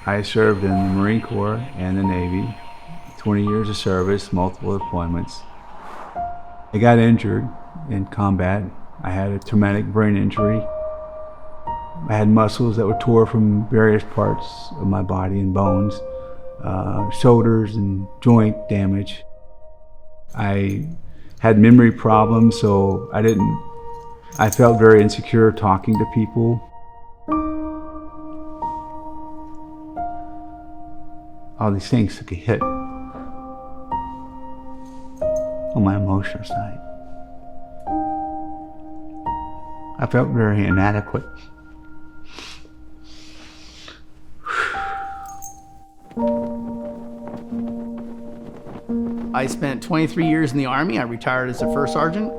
I served in the Marine Corps and the Navy, 20 years of service, multiple deployments. I got injured in combat. I had a traumatic brain injury. I had muscles that were tore from various parts of my body and bones, shoulders and joint damage. I had memory problems, so I felt very insecure talking to people. All these things took a hit on my emotional side. I felt very inadequate. I spent 23 years in the Army. I retired as a first sergeant.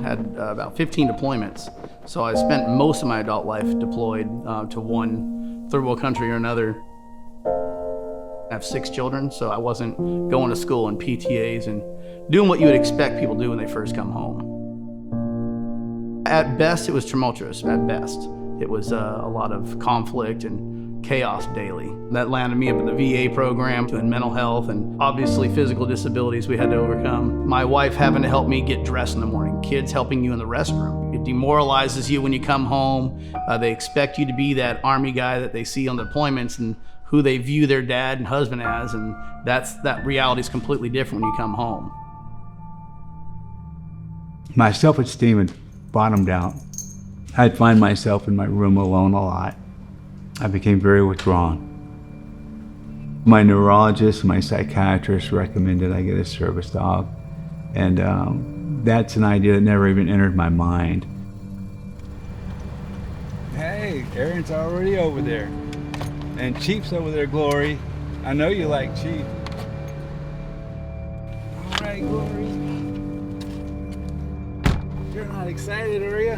Had about 15 deployments. So I spent most of my adult life deployed to one third world country or another. I have 6 children, so I wasn't going to school and PTAs and doing what you would expect people do when they first come home. At best, it was tumultuous, at best. It was a lot of conflict and chaos daily. That landed me up in the VA program, doing mental health and obviously physical disabilities we had to overcome. My wife having to help me get dressed in the morning, kids helping you in the restroom. It demoralizes you when you come home. They expect you to be that Army guy that they see on deployments and who they view their dad and husband as, and that reality is completely different when you come home. My self-esteem had bottomed out. I'd find myself in my room alone a lot. I became very withdrawn. My neurologist and my psychiatrist recommended I get a service dog, and that's an idea that never even entered my mind. Hey, Aaron's already over there. And Chief's over there, Glory. I know you like Chief. All right, Glory. You're not excited, are you?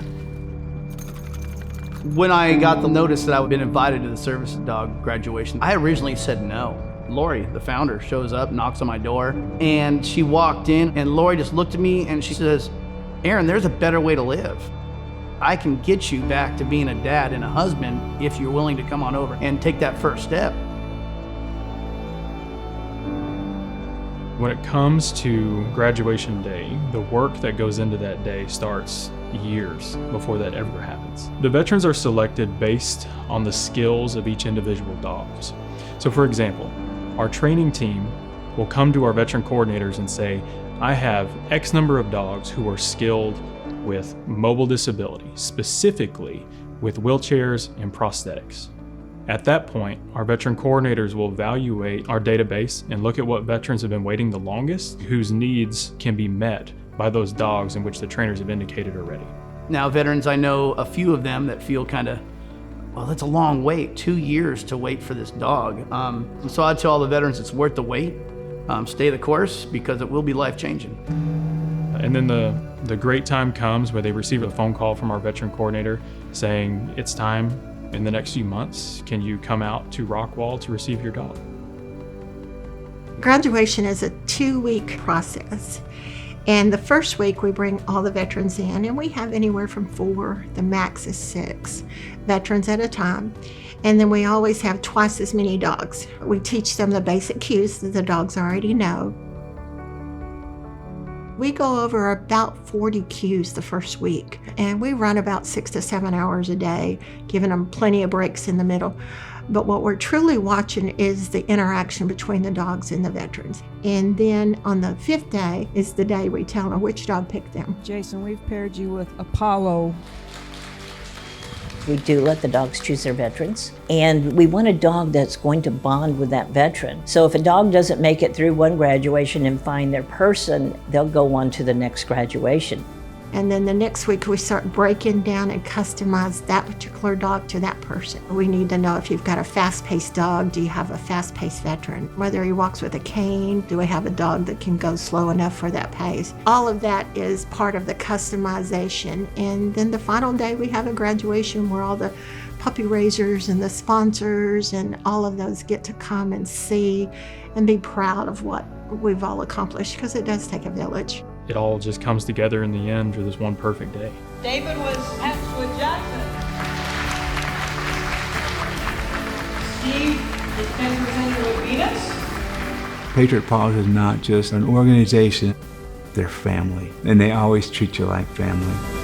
When I got the notice that I had been invited to the service dog graduation, I originally said no. Lori, the founder, shows up, knocks on my door, and she walked in, and Lori just looked at me and she says, "Aaron, there's a better way to live. I can get you back to being a dad and a husband if you're willing to come on over and take that first step." When it comes to graduation day, the work that goes into that day starts years before that ever happens. The veterans are selected based on the skills of each individual dogs. So for example, our training team will come to our veteran coordinators and say, I have X number of dogs who are skilled with mobile disability, specifically with wheelchairs and prosthetics. At that point, our veteran coordinators will evaluate our database and look at what veterans have been waiting the longest, whose needs can be met by those dogs in which the trainers have indicated already. Now, veterans, I know a few of them that feel kind of, well, that's a long wait, 2 years to wait for this dog. So I tell all the veterans it's worth the wait. Stay the course because it will be life-changing. And then the great time comes where they receive a phone call from our veteran coordinator saying, it's time in the next few months. Can you come out to Rockwall to receive your dog? Graduation is a 2-week process. And the first week we bring all the veterans in, and we have anywhere from 4, the max is 6 veterans at a time. And then we always have twice as many dogs. We teach them the basic cues that the dogs already know. We go over about 40 cues the first week, and we run about 6 to 7 hours a day, giving them plenty of breaks in the middle. But what we're truly watching is the interaction between the dogs and the veterans. And then on the 5th day is the day we tell them which dog picked them. Jason, we've paired you with Apollo. We do let the dogs choose their veterans, and we want a dog that's going to bond with that veteran. So if a dog doesn't make it through one graduation and find their person, they'll go on to the next graduation. And then the next week we start breaking down and customize that particular dog to that person. We need to know if you've got a fast-paced dog, do you have a fast-paced veteran? Whether he walks with a cane, do we have a dog that can go slow enough for that pace? All of that is part of the customization. And then the final day we have a graduation where all the puppy raisers and the sponsors and all of those get to come and see and be proud of what we've all accomplished, because it does take a village. It all just comes together in the end for this one perfect day. David was matched with Jackson. Steve is 10% with Venus. Patriot PAWS is not just an organization, they're family, and they always treat you like family.